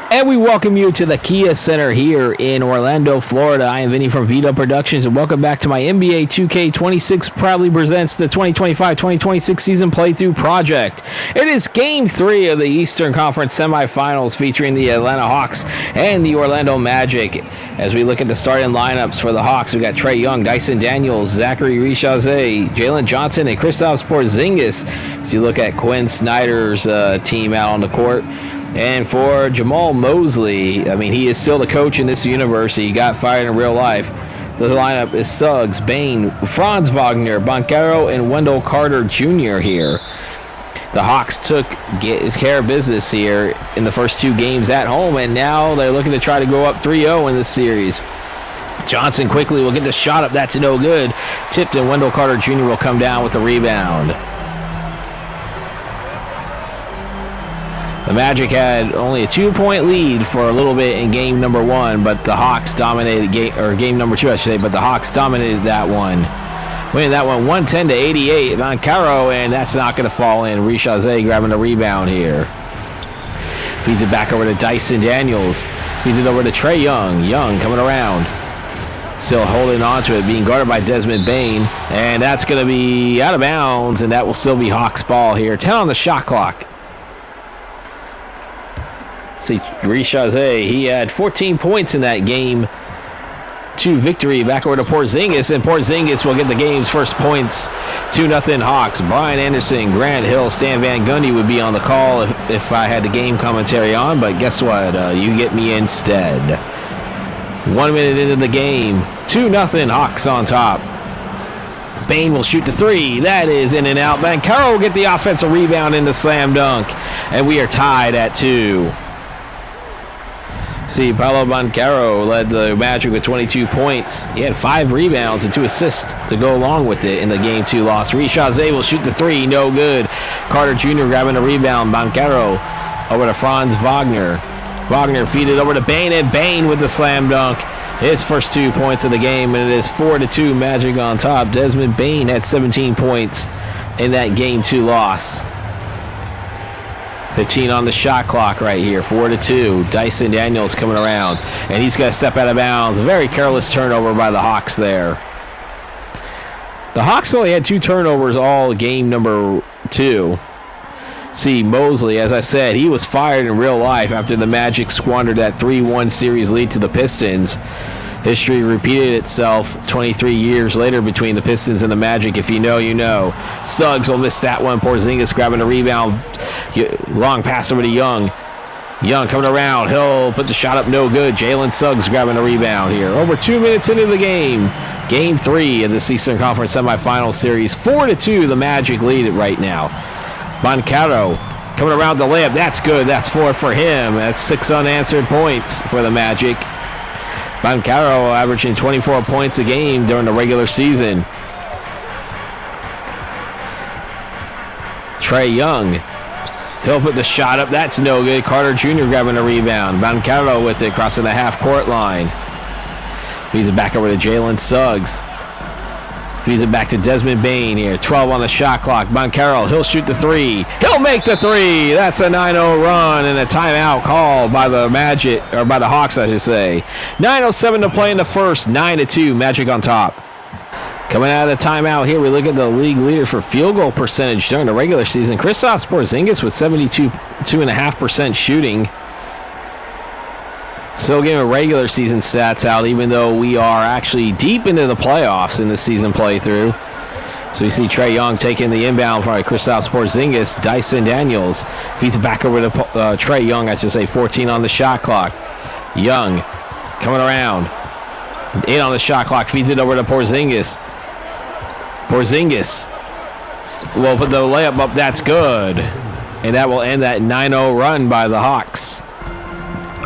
And we welcome you to the Kia Center here in Orlando, Florida. I am Vinny from vdubproductions, and welcome back to my NBA2K26 proudly presents the 2025-2026 season playthrough project. It is Game 3 of the Eastern Conference semifinals featuring the Atlanta Hawks and the Orlando Magic. As we look at the starting lineups for the Hawks, we got Trey Young, Dyson Daniels, Zachary Richazet, Jalen Johnson, and Kristaps Porzingis. As you look at Quinn Snyder's team out on the court. And for Jamal Mosley, I mean, he is still the coach in this university. He got fired in real life. The lineup is Suggs, Bain, Franz Wagner, Banchero, and Wendell Carter Jr. here. The Hawks took care of business here in the first two games at home, and now they're looking to try to go up 3-0 in this series. Johnson quickly will get the shot up. That's no good. Tipped, and Wendell Carter Jr. will come down with the rebound. The Magic had only a 2-point lead for a little bit in game number one, but the Hawks dominated game number two, I should say, but the Hawks dominated that one. Winning that one 110-88. Banchero, and that's not going to fall in. Richazet grabbing the rebound here. Feeds it back over to Dyson Daniels. Feeds it over to Trey Young. Young coming around. Still holding on to it, being guarded by Desmond Bain. And that's going to be out of bounds, and that will still be Hawks ball here. 10 on the shot clock. See, Richazet, he had 14 points in that game 2 victory. Back over to Porzingis, and Porzingis will get the game's first points. 2-0 Hawks. Brian Anderson, Grant Hill, Stan Van Gundy would be on the call if I had the game commentary on, but guess what? You get me instead. 1 minute into the game, 2-0 Hawks on top. Bain will shoot the three. That is in and out. Banchero will get the offensive rebound in the slam dunk, and we are tied at 2. See, Pablo Banchero led the Magic with 22 points. He had 5 rebounds and 2 assists to go along with it in the Game 2 loss. Richazet will shoot the three. No good. Carter Jr. grabbing a rebound. Banchero over to Franz Wagner. Wagner feed it over to Bain, and Bain with the slam dunk. His first 2 points of the game, and it is 4-2 Magic on top. Desmond Bain had 17 points in that Game 2 loss. 15 on the shot clock right here, 4-2. Dyson Daniels coming around, and he's going to step out of bounds. Very careless turnover by the Hawks there. The Hawks only had 2 turnovers all game number 2. See, Mosley, as I said, he was fired in real life after the Magic squandered that 3-1 series lead to the Pistons. History repeated itself 23 years later between the Pistons and the Magic. If you know, you know. Suggs will miss that one. Porzingis grabbing a rebound. Long pass over to Young. Young coming around. He'll put the shot up. No good. Jalen Suggs grabbing a rebound here. Over 2 minutes into the game. Game 3 of the Eastern Conference semifinal series. 4-2 the Magic lead it right now. Banchero coming around the layup. That's good. That's 4 for him. That's 6 unanswered points for the Magic. Banchero averaging 24 points a game during the regular season. Trey Young. He'll put the shot up. That's no good. Carter Jr. grabbing a rebound. Banchero with it, crossing the half-court line. Feeds it back over to Jalen Suggs. Feeds it back to Desmond Bain here. 12 on the shot clock. Banchero, he'll shoot the three. He'll make the three. That's a 9-0 run and a timeout call by the Magic, or by the Hawks, I should say. 9:07 to play in the first. 9-2, Magic on top. Coming out of the timeout here, we look at the league leader for field goal percentage during the regular season. Kristaps Porzingis with 72.5% shooting. Still getting regular season stats out, even though we are actually deep into the playoffs in this season playthrough. So you see Trey Young taking the inbound from Kristaps Porzingis. Dyson Daniels feeds it back over to Trey Young, I should say. 14 on the shot clock. Young coming around. 8 on the shot clock. Feeds it over to Porzingis. Porzingis will put the layup up. That's good. And that will end that 9-0 run by the Hawks.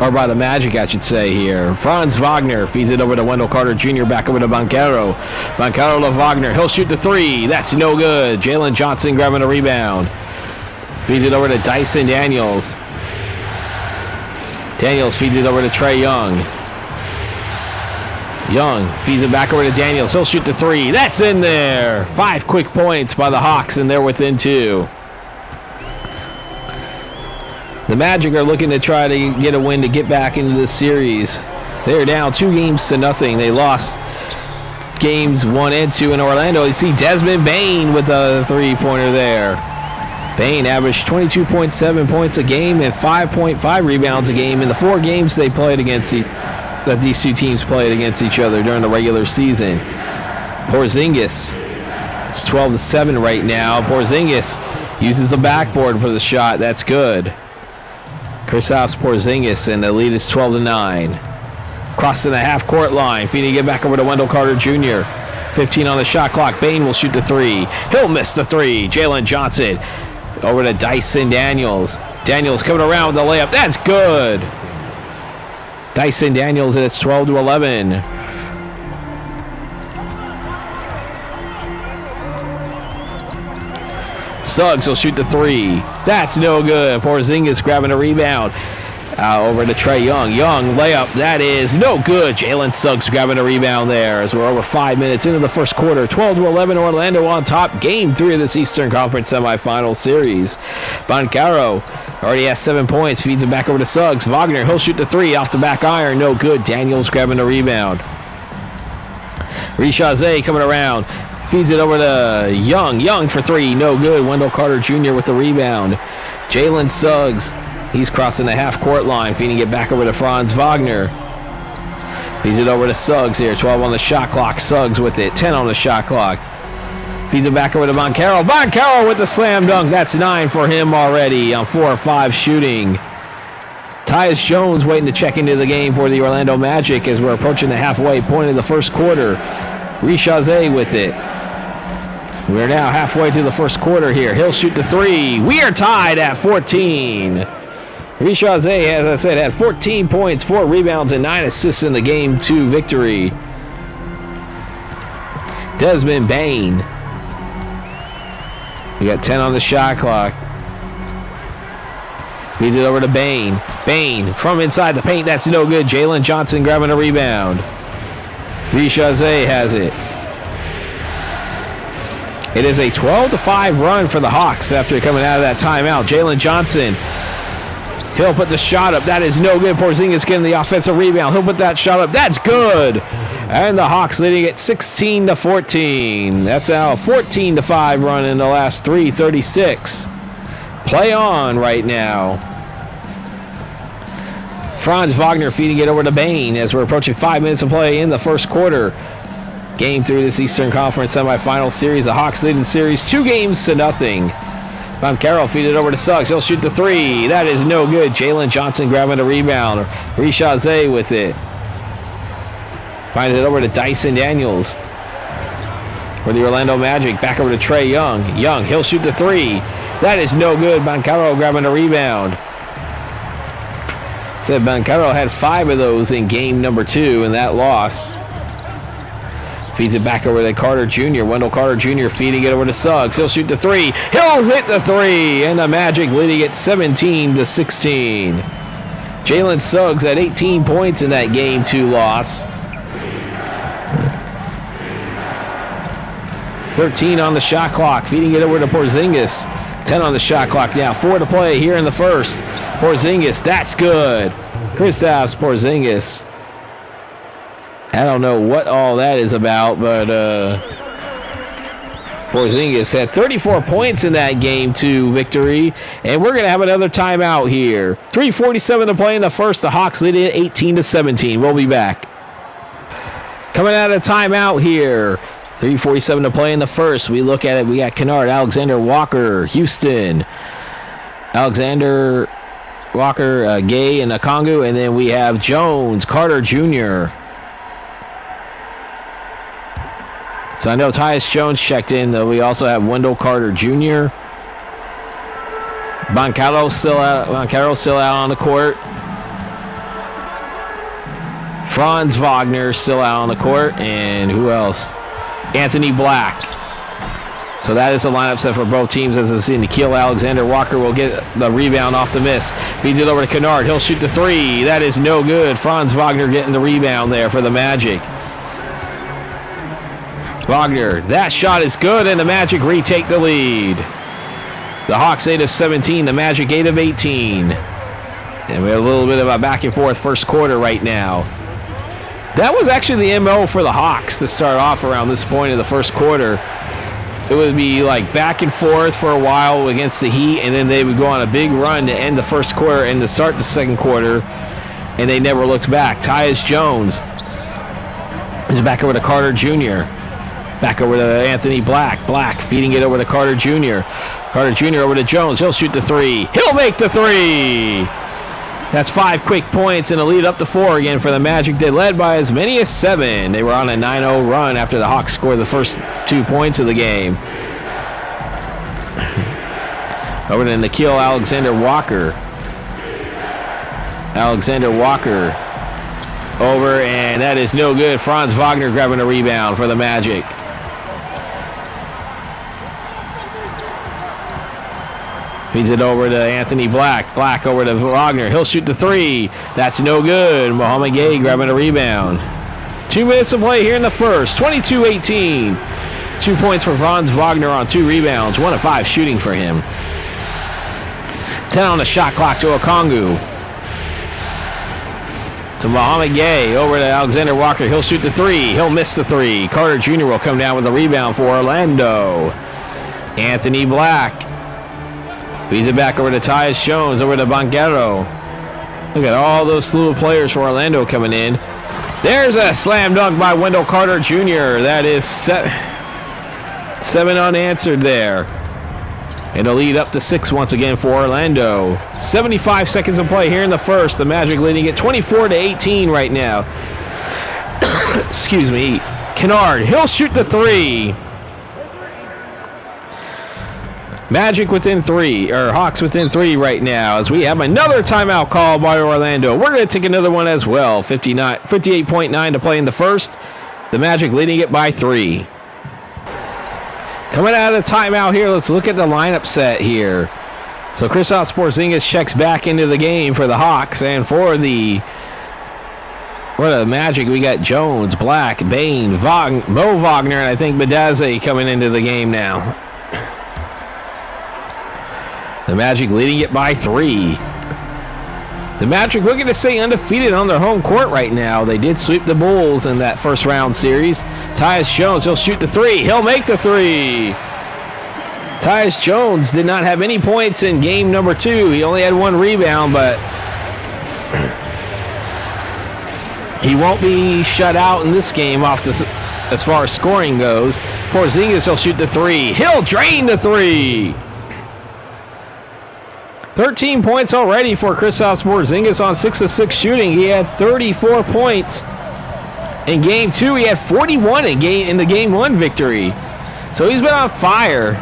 Or by the Magic, I should say here. Franz Wagner feeds it over to Wendell Carter Jr. Back over to Banchero. Banchero to Wagner. He'll shoot the three. That's no good. Jalen Johnson grabbing a rebound. Feeds it over to Dyson Daniels. Daniels feeds it over to Trey Young. Young feeds it back over to Daniels. He'll shoot the three. That's in there. 5 quick points by the Hawks, and they're within 2. The Magic are looking to try to get a win to get back into the series. They're down 2-0. They lost games 1 and 2 in Orlando. You see Desmond Bane with a three-pointer there. Bane averaged 22.7 points a game and 5.5 rebounds a game in the 4 games they played against that these two teams played against each other during the regular season. Porzingis, it's 12-7 right now. Porzingis uses the backboard for the shot. That's good. Kristaps Porzingis, and the lead is 12-9. Crossing the half-court line. Feeding it back over to Wendell Carter Jr. 15 on the shot clock. Bane will shoot the 3. He'll miss the 3. Jalen Johnson over to Dyson Daniels. Daniels coming around with the layup. That's good. Dyson Daniels, and it's 12-11. Suggs will shoot the 3. That's no good. Porzingis grabbing a rebound. Over to Trey Young. Young layup. That is no good. Jalen Suggs grabbing a rebound there as we're over 5 minutes into the first quarter. 12-11. Orlando on top. Game 3 of this Eastern Conference semifinal series. Banchero already has 7 points. Feeds it back over to Suggs. Wagner, he'll shoot the 3 off the back iron. No good. Daniels grabbing a rebound. Rishaze coming around. Feeds it over to Young. Young for 3. No good. Wendell Carter Jr. with the rebound. Jalen Suggs. He's crossing the half-court line. Feeding it back over to Franz Wagner. Feeds it over to Suggs here. 12 on the shot clock. Suggs with it. 10 on the shot clock. Feeds it back over to Banchero. Banchero with the slam dunk. That's 9 for him already on 4 or 5 shooting. Tyus Jones waiting to check into the game for the Orlando Magic as we're approaching the halfway point of the first quarter. Rishaze with it. We're now halfway through the first quarter here. He'll shoot the 3. We are tied at 14. Rishaze, as I said, had 14 points, 4 rebounds, and 9 assists in the Game 2 victory. Desmond Bane. We got 10 on the shot clock. Feeds it over to Bane. Bane from inside the paint. That's no good. Jalen Johnson grabbing a rebound. Rishaze has it. It is a 12-5 run for the Hawks after coming out of that timeout. Jalen Johnson. He'll put the shot up. That is no good. Porzingis getting the offensive rebound. He'll put that shot up. That's good. And the Hawks leading it 16-14. That's now a 14-5 run in the last 3:36. Play on right now. Franz Wagner feeding it over to Bane as we're approaching 5 minutes of play in the first quarter. Game 3 of this Eastern Conference semifinal series. The Hawks lead the series 2-0. Banchero feed it over to Suggs. He'll shoot the 3. That is no good. Jalen Johnson grabbing a rebound. Rishaze with it. Finds it over to Dyson Daniels for the Orlando Magic. Back over to Trey Young. Young, he'll shoot the 3. That is no good. Banchero grabbing a rebound. Said Banchero had 5 of those in game number 2 in that loss. Feeds it back over to Carter Jr. Wendell Carter Jr. feeding it over to Suggs. He'll shoot the 3. He'll hit the 3. And the Magic leading it 17-16. Jalen Suggs had 18 points in that game 2 loss. 13 on the shot clock. Feeding it over to Porzingis. 10 on the shot clock now. 4 to play here in the first. Porzingis, that's good. Kristaps Porzingis. I don't know what all that is about, but Porzingis had 34 points in that Game 2 victory, and we're going to have another timeout here. 3:47 to play in the first. The Hawks lead it 18-17. We'll be back. Coming out of timeout here. 3:47 to play in the first. We look at it. We got Kennard, Alexander Walker, Houston, Alexander Walker, Gay, and Okongwu, and then we have Jones, Carter Jr. So I know Tyus Jones checked in, though. We also have Wendell Carter Jr. Banchero's still out on the court. Franz Wagner still out on the court. And who else? Anthony Black. So that is the lineup set for both teams. As I see, Nickeil Alexander-Walker will get the rebound off the miss. Feeds it over to Kennard. He'll shoot the 3. That is no good. Franz Wagner getting the rebound there for the Magic. Wagner, that shot is good, and the Magic retake the lead. The Hawks 8 of 17, the Magic 8 of 18. And we have a little bit of a back and forth first quarter right now. That was actually the MO for the Hawks to start off around this point of the first quarter. It would be like back and forth for a while against the Heat, and then they would go on a big run to end the first quarter and to start the second quarter, and they never looked back. Tyus Jones is back over to Carter Jr. Back over to Anthony Black. Black feeding it over to Carter Jr. Carter Jr. over to Jones. He'll shoot the three. He'll make the three. That's 5 quick points and a lead up to 4 again for the Magic. They led by as many as 7. They were on a 9-0 run after the Hawks scored the first 2 points of the game. Over to Nickeil Alexander-Walker. Alexander-Walker over, and that is no good. Franz Wagner grabbing a rebound for the Magic. Feeds it over to Anthony Black. Black over to Wagner. He'll shoot the three. That's no good. Mohamed Gay grabbing a rebound. 2 minutes of play here in the first. 22-18. 2 points for Franz Wagner on 2 rebounds. 1 of 5 shooting for him. 10 on the shot clock to Okongwu. To Mohamed Gay. Over to Alexander Walker. He'll shoot the three. He'll miss the three. Carter Jr. will come down with a rebound for Orlando. Anthony Black. Feeds it back over to Tyus Jones, over to Banchero. Look at all those slew of players for Orlando coming in. There's a slam dunk by Wendell Carter Jr. That is 7 unanswered there. It'll lead up to 6 once again for Orlando. 75 seconds of play here in the first. The Magic leading it 24-18 right now. Excuse me. Kennard, he'll shoot the three. Magic within 3, or Hawks within 3 right now, as we have another timeout call by Orlando. We're going to take another one as well. 58.9 to play in the first. The Magic leading it by 3. Coming out of the timeout here, let's look at the lineup set here. So Kristaps Porzingis checks back into the game for the Hawks, and for the Magic, we got Jones, Black, Bain, Mo Wagner, and I think Bedaze coming into the game now. The Magic leading it by 3. The Magic looking to stay undefeated on their home court right now. They did sweep the Bulls in that first round series. Tyus Jones, he'll shoot the three. He'll make the three. Tyus Jones did not have any points in game number 2. He only had 1 rebound, but he won't be shut out in this game as far as scoring goes. Porzingis, he'll shoot the three. He'll drain the three. 13 points already for Kristaps Porzingis on 6 of 6 shooting. He had 34 points in game 2. He had 41 in the game 1 victory. So he's been on fire.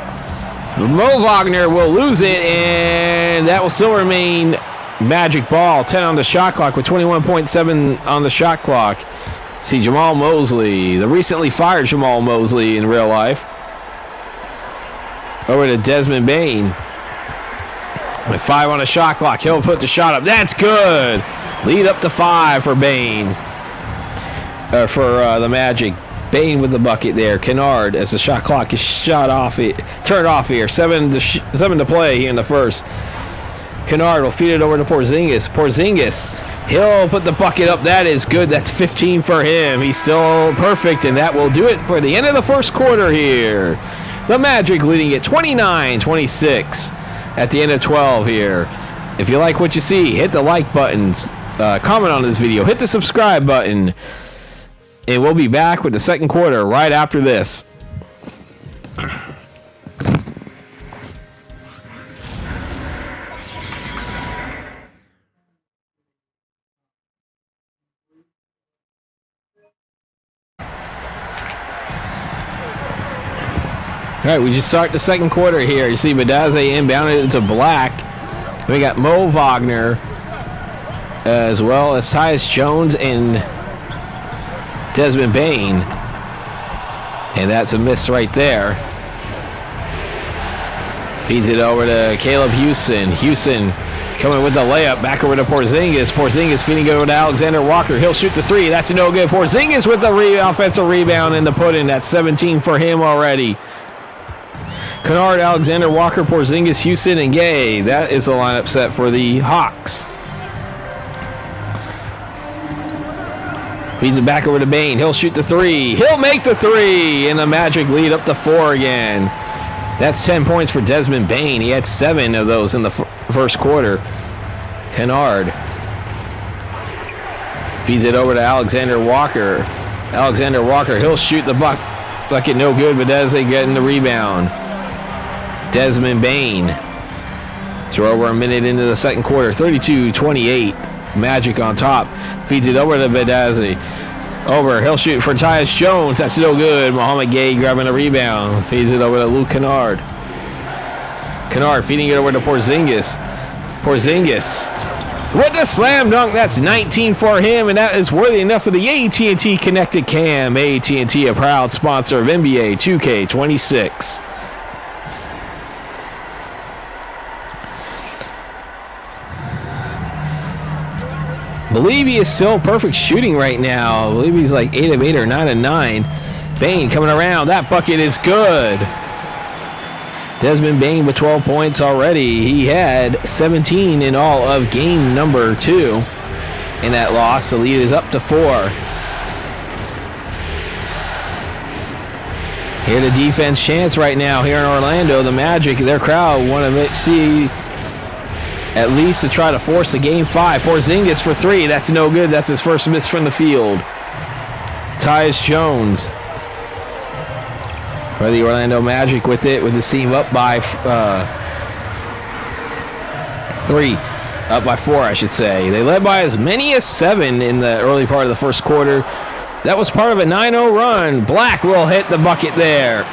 Mo Wagner will lose it, and that will still remain Magic ball. 10 on the shot clock with 21.7 on the shot clock. See Jamal Mosley, the recently fired Jamal Mosley in real life. Over to Desmond Bain. With 5 on the shot clock, he'll put the shot up. That's good. Lead up to 5 for Bain. For the Magic. Bain with the bucket there. Kennard, as the shot clock is turned off here. 7 to play here in the first. Kennard will feed it over to Porzingis. Porzingis, he'll put the bucket up. That is good. That's 15 for him. He's still perfect, and that will do it for the end of the first quarter here. The Magic leading it 29-26. At the end of 12 here. If you like what you see, hit the like buttons, comment on this video, hit the subscribe button, and we'll be back with the second quarter right after this. All right, we just start the second quarter here. You see Bedaze inbounded into Black. We got Mo Wagner as well as Tyus Jones and Desmond Bain. And that's a miss right there. Feeds it over to Caleb Houston. Houston coming with the layup. Back over to Porzingis. Porzingis feeding it over to Alexander Walker. He'll shoot the three. That's no good. Porzingis with the offensive rebound and the put-in. That's 17 for him already. Kennard, Alexander Walker, Porzingis, Houston, and Gay. That is the lineup set for the Hawks. Feeds it back over to Bane. He'll shoot the three. He'll make the three. And the Magic lead up to 4 again. That's 10 points for Desmond Bane. He had 7 of those in the first quarter. Kennard feeds it over to Alexander Walker. Alexander Walker, he'll shoot the bucket, no good, but does they getting the rebound. Desmond Bane. So we're over a minute into the second quarter. 32-28. Magic on top. Feeds it over to Bedazi. Over. He'll shoot for Tyus Jones. That's no good. Mohamed Gay grabbing a rebound. Feeds it over to Luke Kennard. Kennard feeding it over to Porzingis. Porzingis with the slam dunk. That's 19 for him, and that is worthy enough for the AT&T Connected Cam. AT&T, a proud sponsor of NBA 2K26. I believe he is still perfect shooting right now. I believe he's like 8 of 8 or 9 of 9. Bane coming around. That bucket is good. Desmond Bane with 12 points already. He had 17 in all of game number 2 in that loss. The lead is up to 4. Here the defense chance right now here in Orlando. The Magic, their crowd want to see at least to try to force the game 5. Porzingis for 3. That's no good. That's his first miss from the field. Tyus Jones for the Orlando Magic with it, with the team up by 3. Up by 4, I should say. They led by as many as 7 in the early part of the first quarter. That was part of a 9-0 run. Black will hit the bucket there.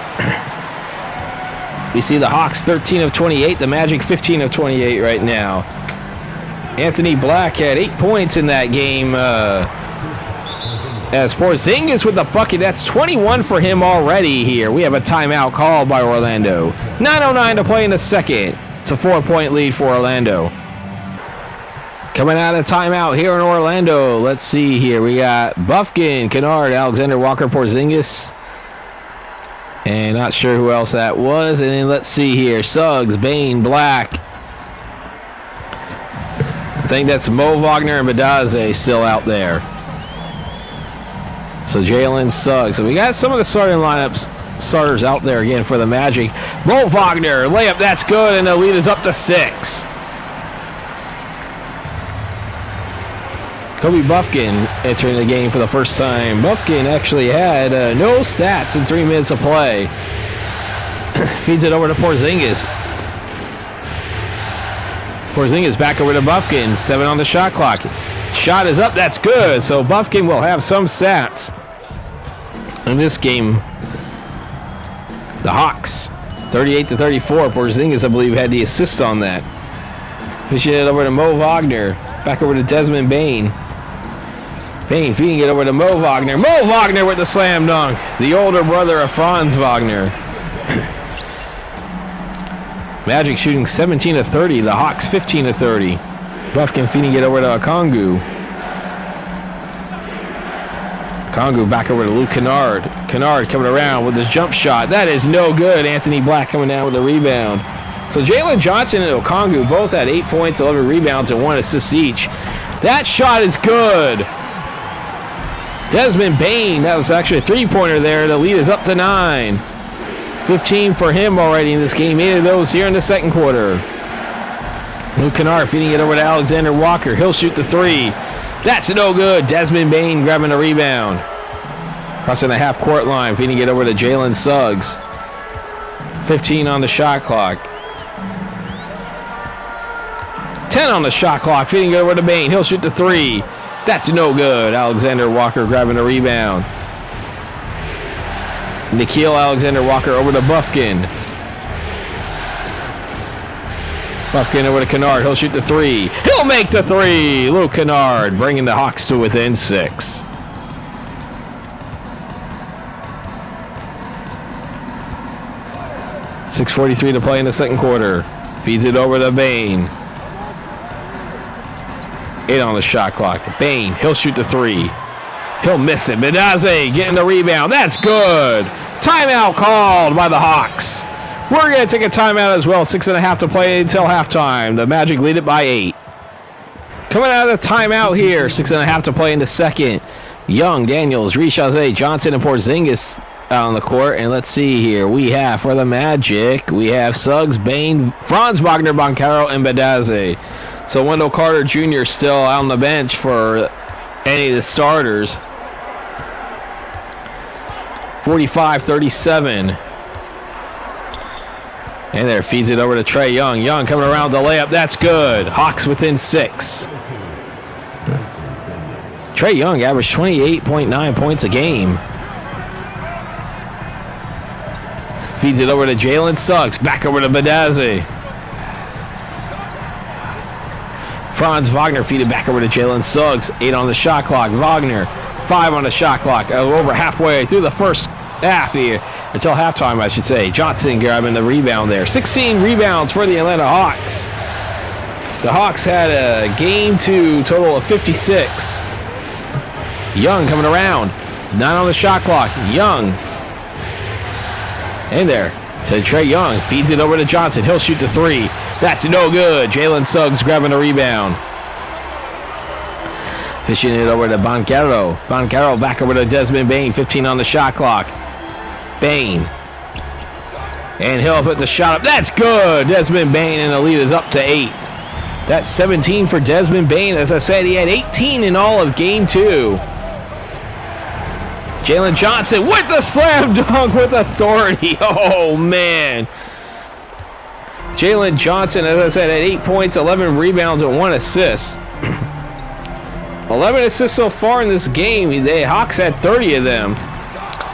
We see the Hawks 13 of 28, the Magic 15 of 28 right now. Anthony Black had 8 points in that game. As Porzingis with the bucket, that's 21 for him already here. We have a timeout called by Orlando. 9:09 to play in the second. It's a 4-point lead for Orlando. Coming out of timeout here in Orlando. Let's see here. We got Buffkin, Kennard, Alexander Walker, Porzingis. And not sure who else that was. And then let's see here. Suggs, Bane, Black. I think that's Mo Wagner and Bedaze still out there. So Jalen Suggs. So we got some of the starters out there again for the Magic. Mo Wagner, layup, that's good. And the lead is up to 6. Kobe Buffkin entering the game for the first time. Buffkin actually had no stats in 3 minutes of play. Feeds it over to Porzingis. Porzingis back over to Buffkin. 7 on the shot clock. Shot is up. That's good. So Buffkin will have some stats in this game. The Hawks, 38-34. Porzingis, I believe, had the assist on that. Pushing it over to Mo Wagner. Back over to Desmond Bane. Bane feeding it over to Mo Wagner. Mo Wagner with the slam dunk. The older brother of Franz Wagner. Magic shooting 17 of 30. The Hawks 15 of 30. Buffkin feeding it over to Okongwu. Okongwu back over to Luke Kennard. Kennard coming around with his jump shot. That is no good. Anthony Black coming down with a rebound. So Jalen Johnson and Okongwu both had 8 points, 11 rebounds, and 1 assist each. That shot is good. Desmond Bane, that was actually a 3-pointer there. The lead is up to 9. 15 for him already in this game. 8 of those here in the second quarter. Luke Kennard feeding it over to Alexander Walker. He'll shoot the 3. That's no good. Desmond Bane grabbing a rebound. Crossing the half-court line, feeding it over to Jalen Suggs. 15 on the shot clock. 10 on the shot clock, feeding it over to Bane. He'll shoot the 3. That's no good. Alexander Walker grabbing a rebound. Nickeil Alexander-Walker over to Buffkin. Buffkin over to Kennard. He'll shoot the 3. He'll make the 3. Luke Kennard bringing the Hawks to within 6. .6:43 to play in the second quarter. Feeds it over to Bane. 8 on the shot clock. Bane, he'll shoot the 3. He'll miss it. Bedaze getting the rebound. That's good. Timeout called by the Hawks. We're going to take a timeout as well. 6.5 to play until halftime. The Magic lead it by 8. Coming out of the timeout here. 6.5 to play in the second. Young, Daniels, Richazé, Johnson, and Porzingis out on the court. And let's see here. We have for the Magic, we have Suggs, Bane, Franz Wagner, Banchero, and Bedaze. So Wendell Carter Jr. still out on the bench for any of the starters. 45-37. And there, feeds it over to Trey Young. Young coming around the layup. That's good. Hawks within 6. Trey Young averaged 28.9 points a game. Feeds it over to Jalen Suggs. Back over to Bedaze. Franz Wagner feed it back over to Jalen Suggs. 8 on the shot clock. Wagner, 5 on the shot clock. Over halfway through the first half here. Until halftime, I should say. Johnson grabbing the rebound there. 16 rebounds for the Atlanta Hawks. The Hawks had a game 2 total of 56. Young coming around. 9 on the shot clock. Young. In there to Trey Young. Feeds it over to Johnson. He'll shoot the 3. That's no good. Jalen Suggs grabbing the rebound. Fishing it over to Banchero. Banchero back over to Desmond Bane. 15 on the shot clock. Bane. And he'll put the shot up. That's good. Desmond Bane, and the lead is up to 8. That's 17 for Desmond Bane. As I said, he had 18 in all of game 2. Jalen Johnson with the slam dunk with authority. Oh, man. Jalen Johnson, as I said, had 8 points, 11 rebounds, and 1 assist. 11 assists so far in this game. The Hawks had 30 of them.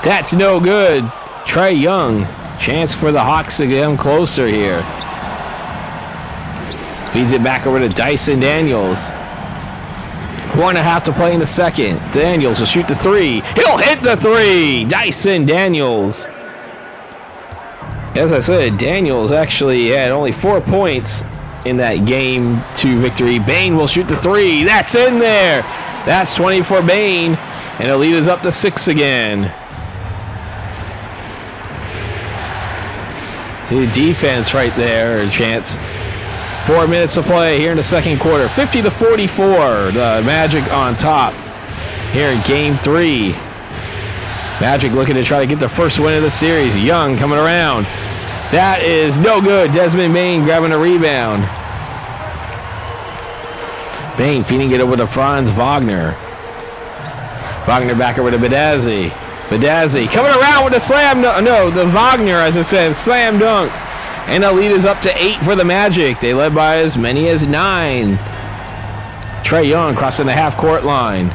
That's no good. Trey Young. Chance for the Hawks to get him closer here. Feeds it back over to Dyson Daniels. 1.5 to play in the second. Daniels will shoot the 3. He'll hit the 3. Dyson Daniels. As I said, Daniels actually had only 4 points in that game 2 victory. Bane will shoot the 3. That's in there. That's 20 for Bane. And the lead is up to 6 again. See the defense right there, Chance. 4 minutes to play here in the second quarter. 50-44. The Magic on top here in game 3. Magic looking to try to get the first win of the series. Young coming around. That is no good. Desmond Bane grabbing a rebound. Bane feeding it over to Franz Wagner. Wagner back over to Bedaze. Bedaze coming around with a slam dunk. No, the Wagner, as I said, slam dunk. And the lead is up to 8 for the Magic. They led by as many as 9. Trey Young crossing the half-court line.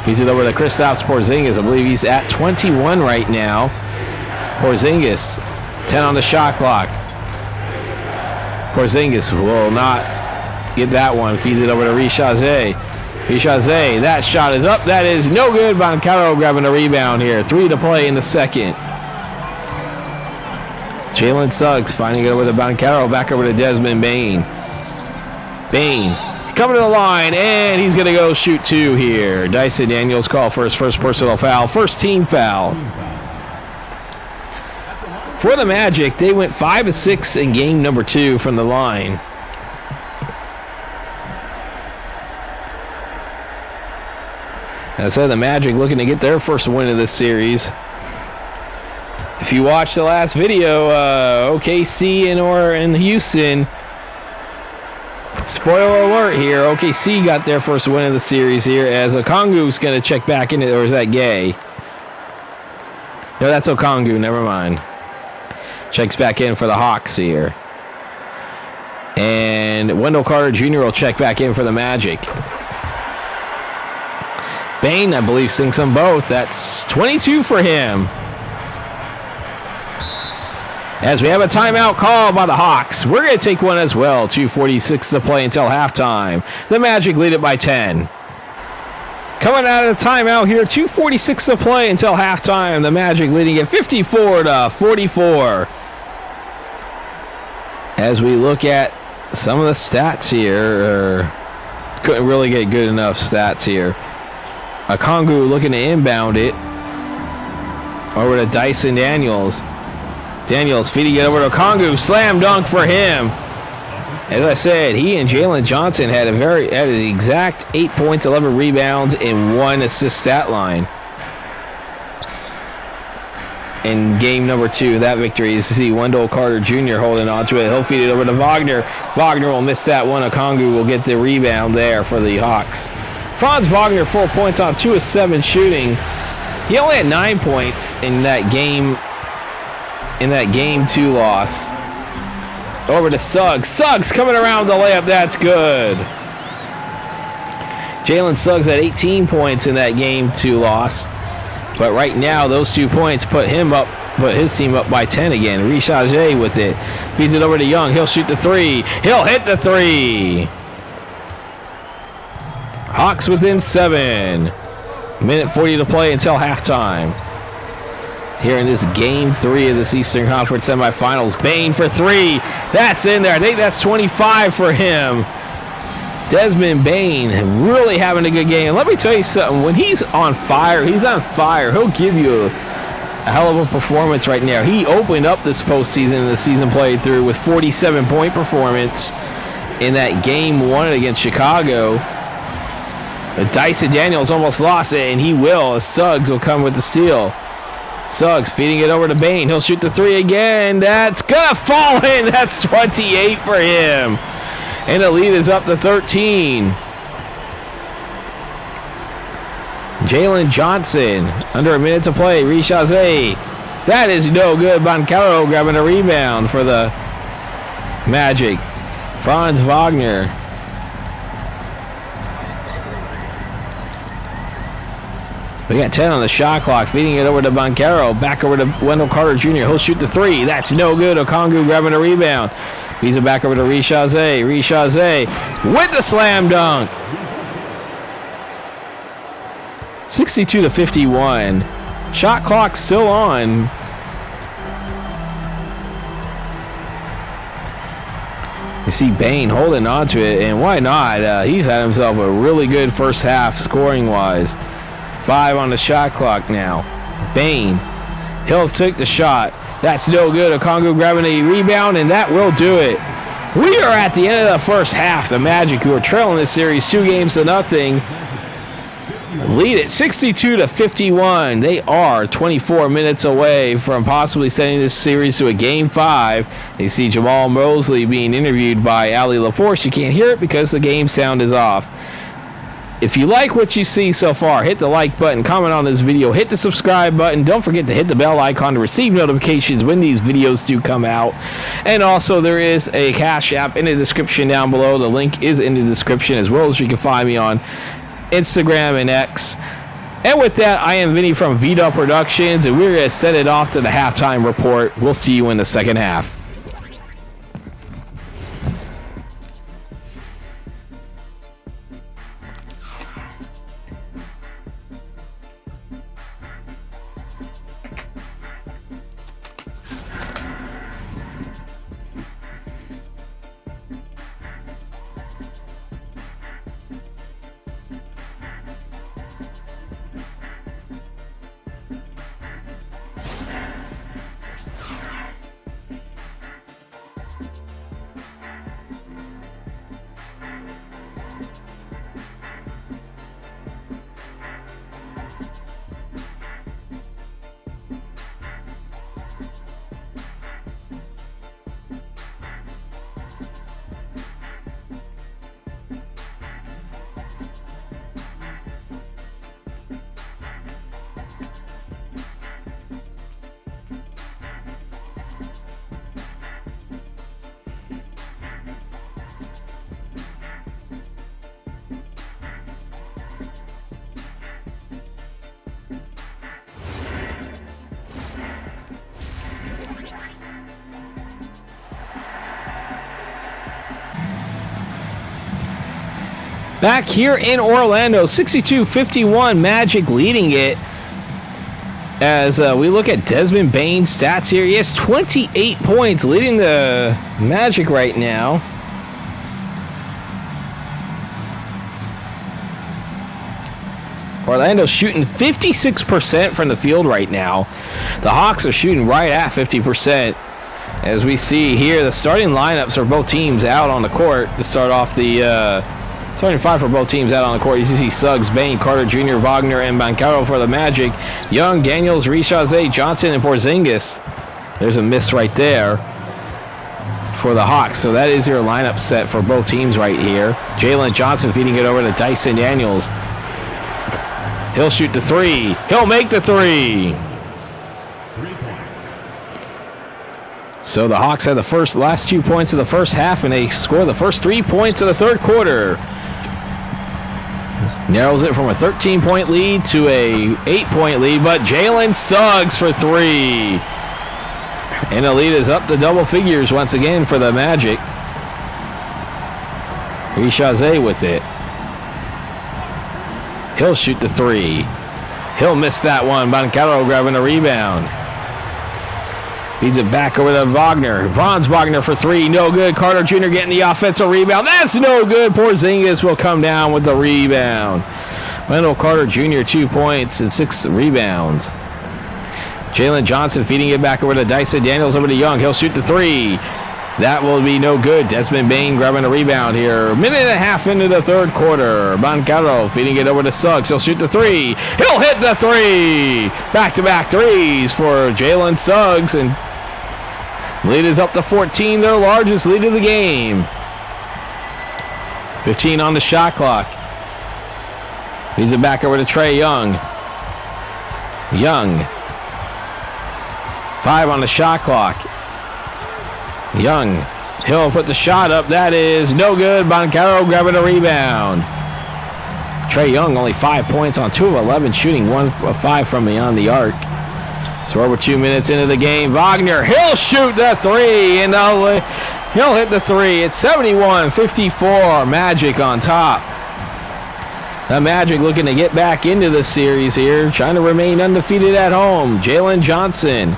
Feeds it over to Kristaps Porzingis. I believe he's at 21 right now. Porzingis, 10 on the shot clock. Porzingis will not get that one. Feeds it over to Richazé. Richazé, that shot is up. That is no good. Banchero grabbing a rebound here. 3 to play in the second. Jalen Suggs finding it over to Banchero. Back over to Desmond Bane. Bane coming to the line, and he's going to go shoot 2 here. Dyson Daniels call for his first personal foul. First team foul. For the Magic, they went 5 of 6 in game number 2 from the line. As I said, the Magic looking to get their first win of this series. If you watched the last video, OKC in Houston, spoiler alert here, OKC got their first win of the series here as Okongu's going to check back in, or is that Gay? No, that's Okongu, never mind. Checks back in for the Hawks here. And Wendell Carter Jr. will check back in for the Magic. Bane, I believe, sinks them both. That's 22 for him. As we have a timeout call by the Hawks. We're going to take one as well. 2:46 to play until halftime. The Magic lead it by 10. Coming out of the timeout here, 2:46 to play until halftime. The Magic leading it 54-44. As we look at some of the stats here, couldn't really get good enough stats here. Okongu looking to inbound it over to Dyson Daniels. Daniels feeding it over to Okongu. Slam dunk for him. As I said, he and Jalen Johnson had an exact 8 points, 11 rebounds, and 1 assist stat line. In game number 2, that victory, you see Wendell Carter Jr. holding on to it. He'll feed it over to Wagner. Wagner will miss that one. Okongwu will get the rebound there for the Hawks. Franz Wagner, 4 points on 2 of 7 shooting. He only had 9 points in that game 2 loss. Over to Suggs. Suggs coming around the layup. That's good. Jalen Suggs had 18 points in that game 2 loss. But right now, those 2 points put his team up by 10 again. Richage with it. Feeds it over to Young. He'll shoot the 3. He'll hit the 3. Hawks within 7. Minute 40 to play until halftime. Here in this game 3 of this Eastern Conference semifinals. Bane for 3. That's in there. I think that's 25 for him. Desmond Bane really having a good game. Let me tell you something. When he's on fire, He'll give you a hell of a performance right now. He opened up this postseason and the season played through with 47-point performance in that game 1 against Chicago. But Dyson Daniels almost lost it, and he will, as Suggs will come with the steal. Suggs feeding it over to Bane. He'll shoot the 3 again. That's going to fall in. That's 28 for him. And the lead is up to 13. Jalen Johnson, under a minute to play. Richage. That is no good. Banchero grabbing a rebound for the Magic. Franz Wagner. We got 10 on the shot clock. Feeding it over to Banchero. Back over to Wendell Carter Jr. He'll shoot the 3. That's no good. Okongwu grabbing a rebound. Feeds it back over to Richage. Richage with the slam dunk. 62-51. Shot clock still on. You see Bane holding on to it, and why not? He's had himself a really good first half scoring-wise. 5 on the shot clock now. Bane, he'll take the shot. That's no good. Okongwu grabbing a rebound, and that will do it. We are at the end of the first half. The Magic, who are trailing this series 2-0, lead it 62-51. They are 24 minutes away from possibly sending this series to a Game 5. You see Jamal Mosley being interviewed by Ali LaForce. You can't hear it because the game sound is off. If you like what you see so far, hit the like button, comment on this video, hit the subscribe button. Don't forget to hit the bell icon to receive notifications when these videos do come out. And also, there is a Cash App in the description down below. The link is in the description, as well as you can find me on Instagram and X. And with that, I am Vinny from vdubproductions, and we're going to send it off to the halftime report. We'll see you in the second half. Back here in Orlando, 62-51, Magic leading it. As we look at Desmond Bane's stats here, he has 28 points, leading the Magic right now. Orlando's shooting 56% from the field right now. The Hawks are shooting right at 50%. As we see here, the starting lineups for both teams out on the court to start off the starting five for both teams out on the court. You see Suggs, Bain, Carter Jr., Wagner, and Banchero for the Magic. Young, Daniels, Richazé, Johnson, and Porzingis. There's a miss right there for the Hawks. So that is your lineup set for both teams right here. Jalen Johnson feeding it over to Dyson Daniels. He'll shoot the three. He'll make the three. So the Hawks had the last 2 points of the first half, and they score the first 3 points of the third quarter. Narrows it from a 13-point lead to a 8-point lead, but Jalen Suggs for three. And the lead is up to double figures once again for the Magic. Richazé with it. He'll shoot the three. He'll miss that one. Banchero grabbing a rebound. Feeds it back over to Wagner. Franz Wagner for three. No good. Carter Jr. getting the offensive rebound. That's no good. Porzingis will come down with the rebound. Wendell Carter Jr. 2 points and 6 rebounds. Jalen Johnson feeding it back over to Dyson Daniels over to Young. He'll shoot the three. That will be no good. Desmond Bain grabbing a rebound here. Minute and a half into the third quarter. Banchero feeding it over to Suggs. He'll shoot the three. He'll hit the three. Back-to-back threes for Jalen Suggs. And lead is up to 14, their largest lead of the game. 15 on the shot clock. Feeds it back over to Trey Young. Young. 5 on the shot clock. Young, he'll put the shot up. That is no good. Banchero grabbing a rebound. Trey Young only 5 points on 2 of 11 shooting, 1 of 5 from beyond the arc. So we're 2 minutes into the game. Wagner, he'll shoot the three, and he'll hit the three. It's 71-54. Magic on top. The Magic looking to get back into the series here, trying to remain undefeated at home. Jalen Johnson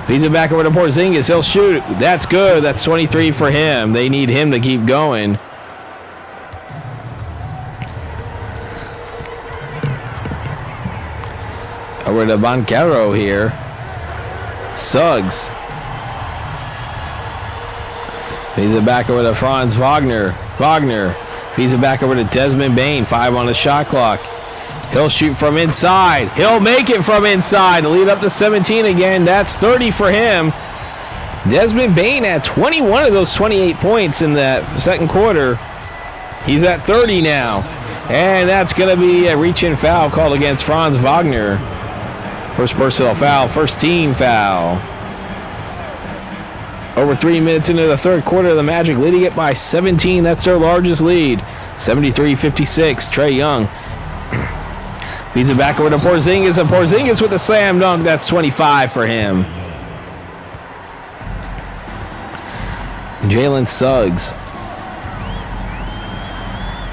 feeds it back over to Porzingis. He'll shoot. That's good. That's 23 for him. They need him to keep going. Over to Banchero here. Suggs. Feeds it back over to Franz Wagner. Wagner feeds it back over to Desmond Bain. 5 on the shot clock. He'll shoot from inside. He'll make it from inside. The lead up to 17 again. That's 30 for him. Desmond Bain had 21 of those 28 points in that second quarter. He's at 30 now. And that's going to be a reach-in foul called against Franz Wagner. First personal foul, first team foul. Over 3 minutes into the third quarter, the Magic leading it by 17. That's their largest lead. 73-56. Trey Young feeds it back over to Porzingis, and Porzingis with a slam dunk. That's 25 for him. Jalen Suggs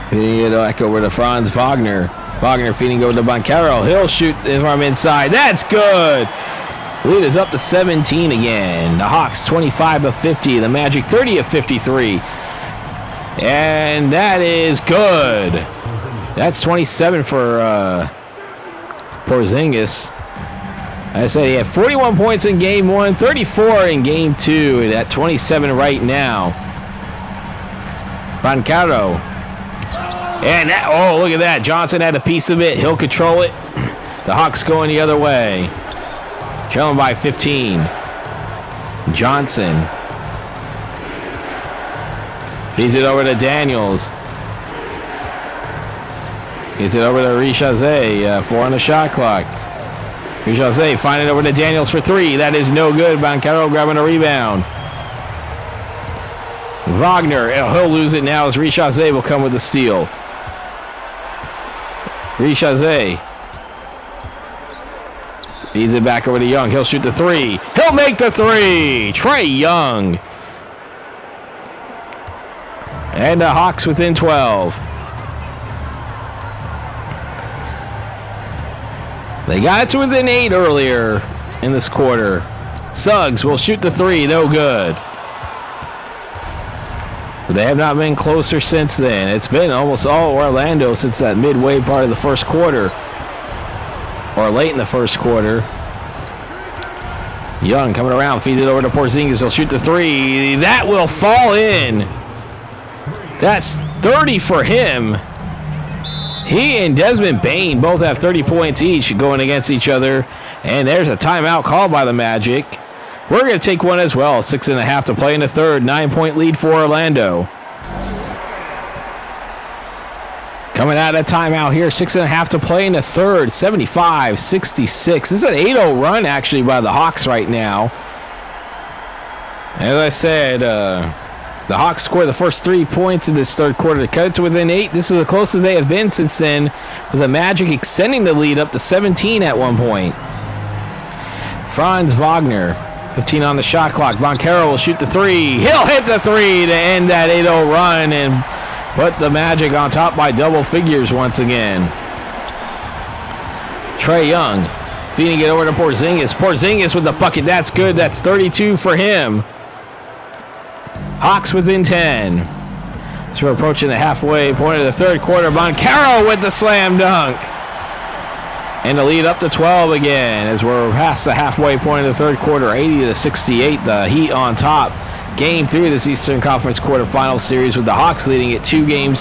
feeding it back over to Franz Wagner. Wagner feeding over to Banchero. He'll shoot from inside. That's good. Lead is up to 17 again. The Hawks 25 of 50. The Magic 30 of 53. And that is good. That's 27 for Porzingis. I said he had 41 points in game 1, 34 in game 2, at 27 right now. Banchero. And that, oh, look at that. Johnson had a piece of it. He'll control it. The Hawks going the other way. Trailing by 15. Johnson. Feeds it over to Daniels. Gets it over to Richazé. 4 on the shot clock. Richazé finding it over to Daniels for 3. That is no good. Banchero grabbing a rebound. Wagner. He'll lose it now as Richazé will come with the steal. Richazé feeds it back over to Young. He'll shoot the 3. He'll make the 3. Trey Young. And the Hawks within 12. They got to within 8 earlier in this quarter. Suggs will shoot the 3. No good. But they have not been closer since then. It's been almost all Orlando since that midway part of the first quarter. Or late in the first quarter. Young coming around, feeds it over to Porzingis. He'll shoot the three. That will fall in. That's 30 for him. He and Desmond Bane both have 30 points each going against each other. And there's a timeout called by the Magic. We're going to take one as well. 6.5 to play in the third. 9-point lead for Orlando. Coming out of timeout here. 6.5 to play in the third. 75-66. This is an 8-0 run actually by the Hawks right now. As I said, the Hawks scored the first 3 points in this third quarter to cut it to within 8. This is the closest they have been since then, with the Magic extending the lead up to 17 at one point. Franz Wagner, 15 on the shot clock. Banchero will shoot the three. He'll hit the three to end that 8-0 run and put the Magic on top by double figures once again. Trey Young feeding it over to Porzingis. Porzingis with the bucket. That's good. That's 32 for him. Hawks within 10. So we're approaching the halfway point of the third quarter. Banchero with the slam dunk. And the lead up to 12 again as we're past the halfway point of the third quarter. 80-68. The Heat on top. Game 3 of this Eastern Conference quarterfinal series with the Hawks leading it 2-0.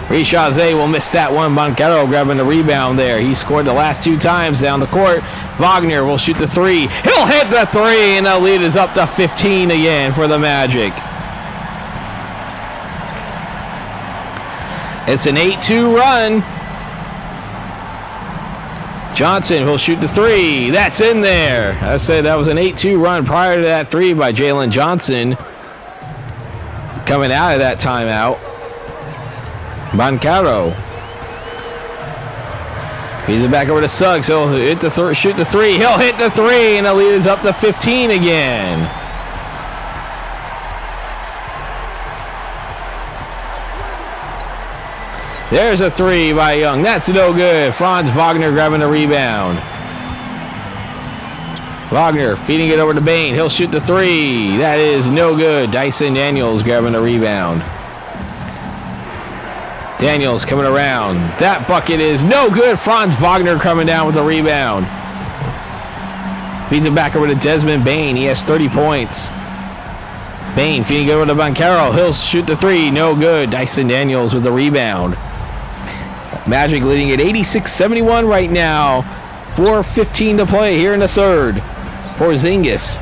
Rishaze will miss that one. Banchero grabbing the rebound there. He scored the last 2 times down the court. Wagner will shoot the three. He'll hit the three, and the lead is up to 15 again for the Magic. It's an 8-2 run. Johnson will shoot the three. That's in there. I said that was an 8-2 run prior to that three by Jalen Johnson. Coming out of that timeout. Banchero. Feeds it back over to Suggs. He'll hit the shoot the three. He'll hit the three, and the lead is up to 15 again. There's a three by Young. That's no good. Franz Wagner grabbing the rebound. Wagner feeding it over to Bane. He'll shoot the three. That is no good. Dyson Daniels grabbing the rebound. Daniels coming around. That bucket is no good. Franz Wagner coming down with the rebound. Feeds it back over to Desmond Bane. He has 30 points. Bane feeding it over to Banchero. He'll shoot the three. No good. Dyson Daniels with the rebound. Magic leading at 86-71 right now. 4:15 to play here in the third. Porzingis.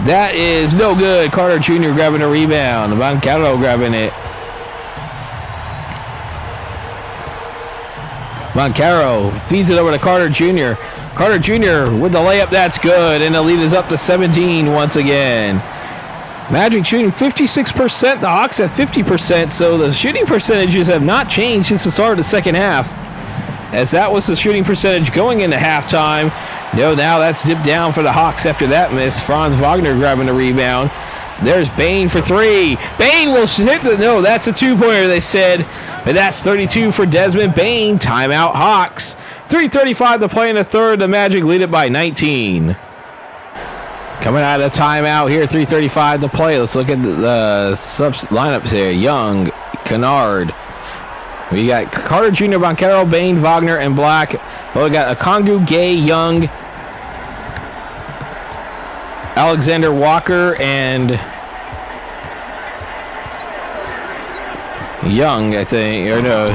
That is no good. Carter Jr. grabbing a rebound. Banchero grabbing it. Banchero feeds it over to Carter Jr. Carter Jr. with the layup. That's good. And the lead is up to 17 once again. Magic shooting 56%. The Hawks at 50%. So the shooting percentages have not changed since the start of the second half, as that was the shooting percentage going into halftime. No, now that's dipped down for the Hawks after that miss. Franz Wagner grabbing the rebound. There's Bane for three. Bane will hit the... No, that's a two-pointer, they said. But that's 32 for Desmond Bane. Timeout Hawks. 3:35 to play in the third. The Magic lead it by 19. Coming out of timeout here, 3:35 to play. Let's look at the lineups here. Young, Kennard. We got Carter Jr., Banchero, Bane, Wagner, and Black. Well, we got Okongwu, Gay, Young, Alexander Walker, and Young, I think. Or no.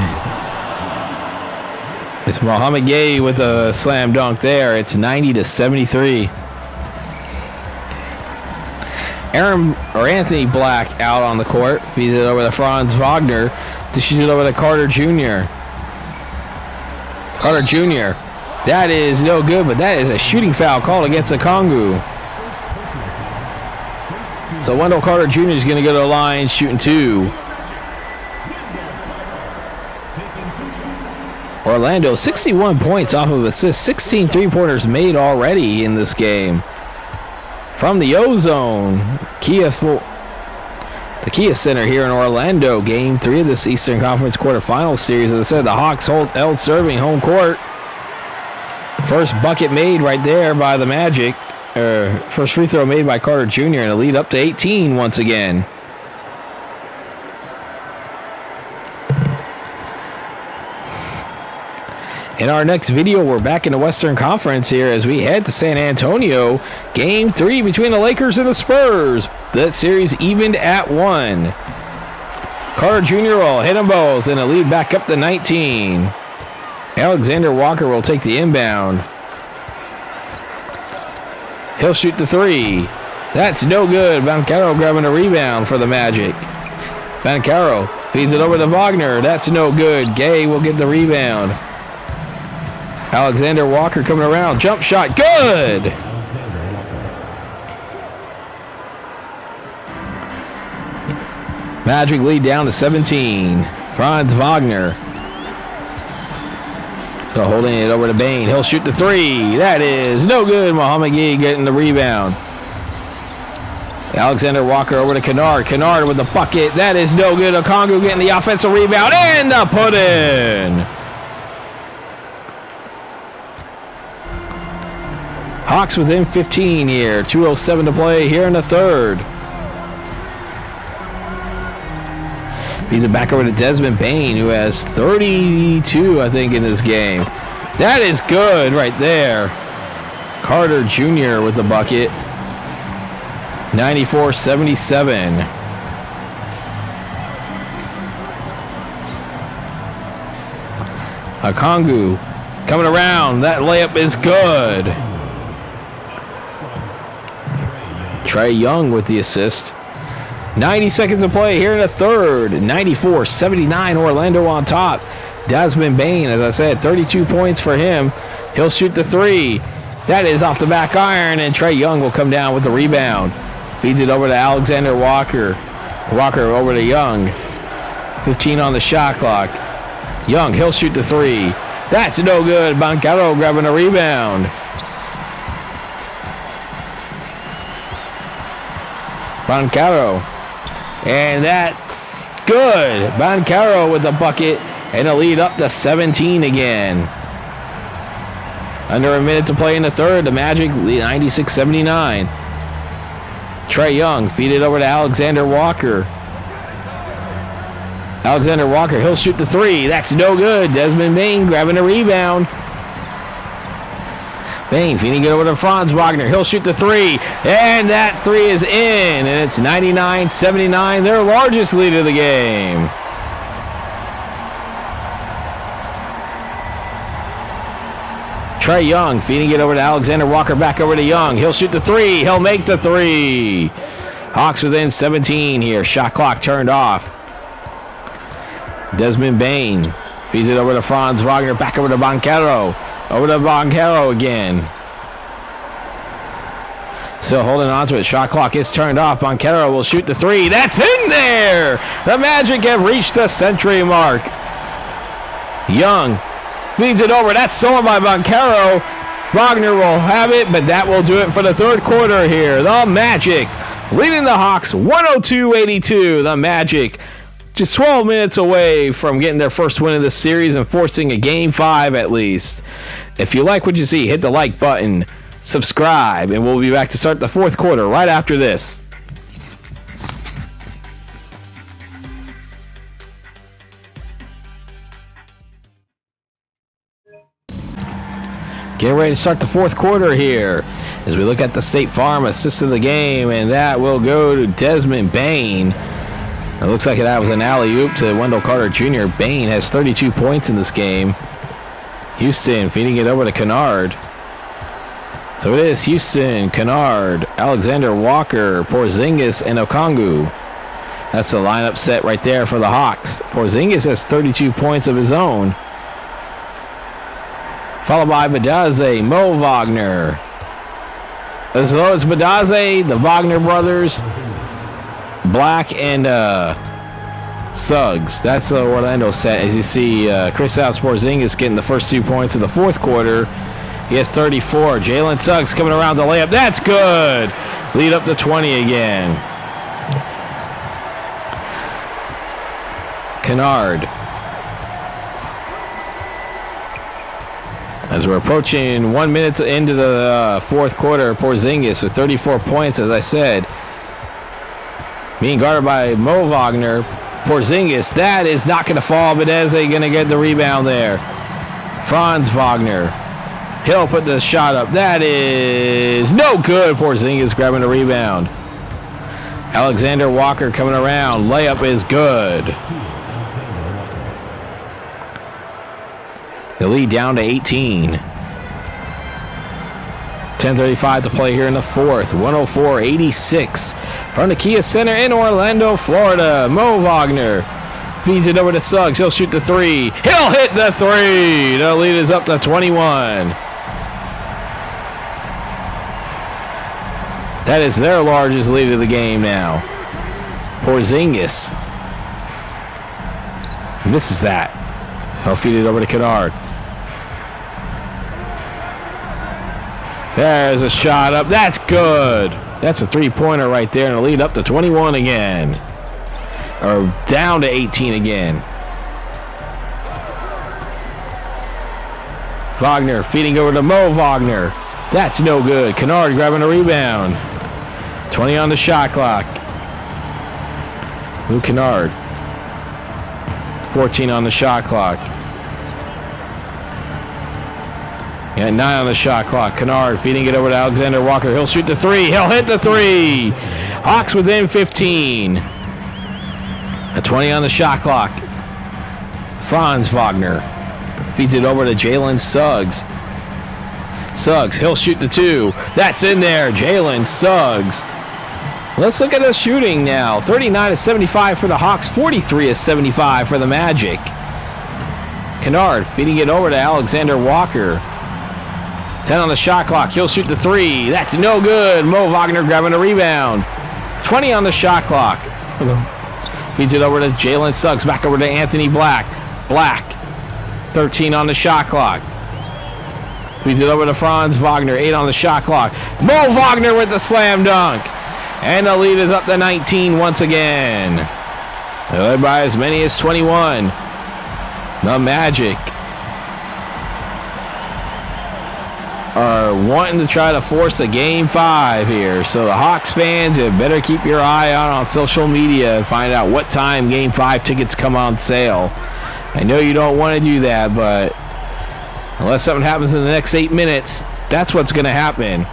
It's Mohamed Gay with a slam dunk there. It's 90-73. Anthony Black out on the court. Feeds it over to Franz Wagner. Dishes it over to Carter Jr. Carter Jr. That is no good, but that is a shooting foul called against Okongwu. So Wendell Carter Jr. is going to go to the line shooting two. Orlando, 61 points off of assists. 16 three-pointers made already in this game. From the O-Zone, the Kia Center here in Orlando, Game 3 of this Eastern Conference quarterfinals series. As I said, the Hawks held serving home court. First bucket made right there by the Magic. First free throw made by Carter Jr. and a lead up to 18 once again. In our next video, we're back in the Western Conference here as we head to San Antonio. Game 3 between the Lakers and the Spurs. That series evened at 1. Carter Jr. will hit them both and a lead back up to 19. Alexander Walker will take the inbound. He'll shoot the 3. That's no good. Banchero grabbing a rebound for the Magic. Banchero feeds it over to Wagner. That's no good. Gay will get the rebound. Alexander Walker coming around. Jump shot. Good! Magic lead down to 17. Franz Wagner. So holding it over to Bain. He'll shoot the 3. That is no good. Mohamed Gee getting the rebound. Alexander Walker over to Kennard. Kennard with the bucket. That is no good. Okongwu getting the offensive rebound and the put-in. Hawks within 15 here. 2:07 to play here in the third. Feeds it back over to Desmond Bain, who has 32, I think, in this game. That is good right there. Carter Jr. with the bucket. 94-77. Okongwu coming around. That layup is good. Trey Young with the assist. 90 seconds of play here in the third. 94-79, Orlando on top. Desmond Bain, as I said, 32 points for him. He'll shoot the 3. That is off the back iron, and Trey Young will come down with the rebound. Feeds it over to Alexander Walker. Walker over to Young. 15 on the shot clock. Young, he'll shoot the 3. That's no good. Banchero grabbing a rebound. Banchero. And that's good. Banchero with the bucket and a lead up to 17 again. Under a minute to play in the third. The Magic lead 96-79. Trey Young feed it over to Alexander Walker. Alexander Walker, he'll shoot the 3. That's no good. Desmond Bain grabbing a rebound. Bain feeding it over to Franz Wagner. He'll shoot the 3. And that 3 is in. And it's 99-79, their largest lead of the game. Trey Young feeding it over to Alexander Walker. Back over to Young. He'll shoot the 3. He'll make the 3. Hawks within 17 here. Shot clock turned off. Desmond Bain feeds it over to Franz Wagner. Back over to Banchero. Over to Banchero again. Still holding on to it. Shot clock is turned off. Banchero will shoot the 3. That's in there! The Magic have reached the century mark. Young feeds it over. That's stolen by Banchero. Wagner will have it, but that will do it for the third quarter here. The Magic leading the Hawks 102-82. The Magic just 12 minutes away from getting their first win of the series and forcing a Game 5 at least. If you like what you see, hit the like button, subscribe, and we'll be back to start the fourth quarter right after this. Getting ready to start the fourth quarter here as we look at the State Farm assist of the game, and that will go to Desmond Bain. It looks like that was an alley-oop to Wendell Carter Jr. Bain has 32 points in this game. Houston feeding it over to Kennard. So it is Houston, Kennard, Alexander Walker, Porzingis, and Okongwu. That's the lineup set right there for the Hawks. Porzingis has 32 points of his own. Followed by Badaze, Mo Wagner. As well as Badaze, the Wagner brothers, Black and Suggs. That's the Orlando set. As you see, Kristaps Porzingis getting the first 2 points of the fourth quarter. He has 34. Jalen Suggs coming around the layup. That's good. Lead up to 20 again. Kennard. As we're approaching 1 minute into the fourth quarter, Porzingis with 34 points, as I said. Being guarded by Mo Wagner. Porzingis, that is not going to fall, but Eze going to get the rebound there. Franz Wagner. He'll put the shot up. That is no good. Porzingis grabbing the rebound. Alexander Walker coming around. Layup is good. The lead down to 18. 10:35 to play here in the fourth. 104-86 from the Kia Center in Orlando, Florida. Mo Wagner feeds it over to Suggs. He'll shoot the three. He'll hit the three. The lead is up to 21. That is their largest lead of the game now. Porzingis misses that. He'll feed it over to Kennard. There's a shot up. That's good. That's a three-pointer right there, and a lead up to 21 again. Or down to 18 again. Wagner feeding over to Mo Wagner. That's no good. Kennard grabbing a rebound. 20 on the shot clock. Luke Kennard. 14 on the shot clock. Got 9 on the shot clock. Kennard feeding it over to Alexander Walker. He'll shoot the three. He'll hit the three. Hawks within 15. A 20 on the shot clock. Franz Wagner feeds it over to Jalen Suggs. Suggs, he'll shoot the two. That's in there. Jalen Suggs. Let's look at the shooting now. 39-75 for the Hawks. 43-75 for the Magic. Kennard feeding it over to Alexander Walker. 10 on the shot clock. He'll shoot the three. That's no good. Mo Wagner grabbing a rebound. 20 on the shot clock. Feeds it over to Jalen Suggs. Back over to Anthony Black. Black. 13 on the shot clock. Feeds it over to Franz Wagner. 8 on the shot clock. Mo Wagner with the slam dunk. And the lead is up to 19 once again. Led by as many as 21. The Magic are wanting to try to force a Game 5 here. So the Hawks fans, you better keep your eye on social media and find out what time Game 5 tickets come on sale. I know you don't want to do that, but unless something happens in the next 8 minutes, that's what's going to happen.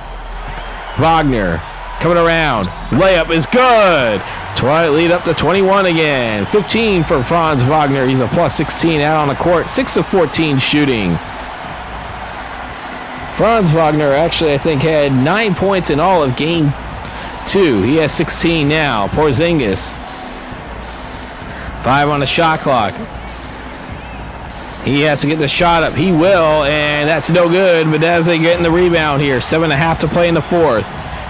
Wagner coming around. Layup is good. Lead up to 21 again. 15 for Franz Wagner. He's a plus 16 out on the court. 6 of 14 shooting. Franz Wagner actually, I think, had 9 points in all of Game 2. He has 16 now. Porzingis. 5 on the shot clock. He has to get the shot up. He will, and that's no good. Bedeze getting the rebound here. 7.5 to play in the fourth.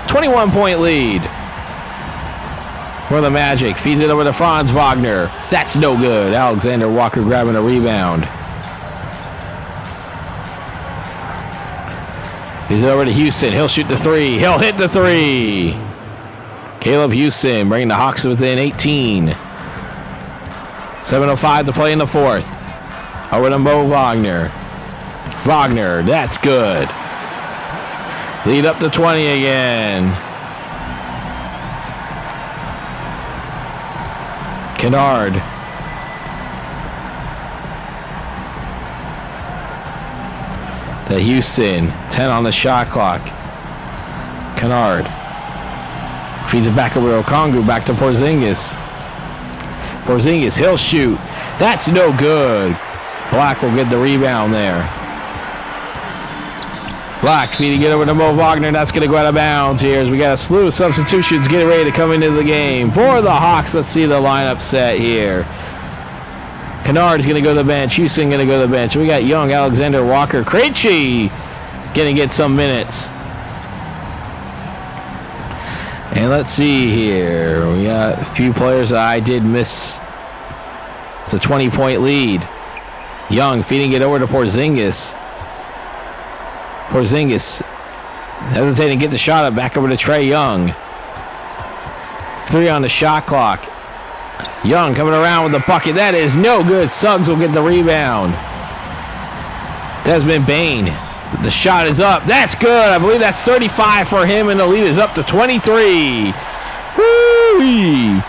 21-point lead for the Magic. Feeds it over to Franz Wagner. That's no good. Alexander Walker grabbing a rebound. Feeds it over to Houston. He'll shoot the three. He'll hit the three. Caleb Houston bringing the Hawks within 18. 7:05 to play in the fourth. Over to Mo Wagner. Wagner, that's good. Lead up to 20 again. Kennard. To Houston. 10 on the shot clock. Kennard. Feeds it back over to Okongwu. Back to Porzingis. Porzingis, he'll shoot. That's no good. Black will get the rebound there. Black feeding it over to Mo Wagner. That's going to go out of bounds here as we got a slew of substitutions getting ready to come into the game. For the Hawks, let's see the lineup set here. Kennard is going to go to the bench. Houston going to go to the bench. We got Young, Alexander Walker. Krejci going to get some minutes. And let's see here. We got a few players that I did miss. It's a 20-point lead. Young feeding it over to Porzingis. Porzingis hesitating to get the shot up. Back over to Trey Young. 3 on the shot clock. Young coming around with the bucket. That is no good. Suggs will get the rebound. Desmond Bane. The shot is up. That's good. I believe that's 35 for him, and the lead is up to 23. Woo-wee.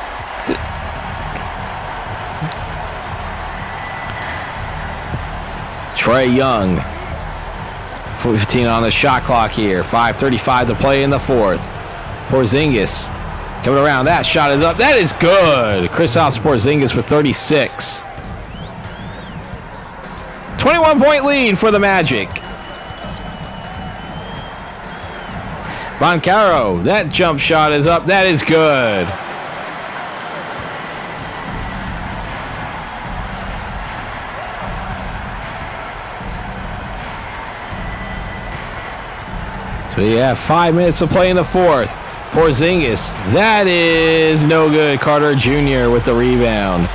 Trey Young. 15 on the shot clock here. 5:35 to play in the fourth. Porzingis coming around. That shot is up. That is good. Kristaps Porzingis with 36. 21-point lead for the Magic. Banchero, that jump shot is up. That is good. So we have 5 minutes to play in the fourth. Porzingis, that is no good. Carter Jr. with the rebound.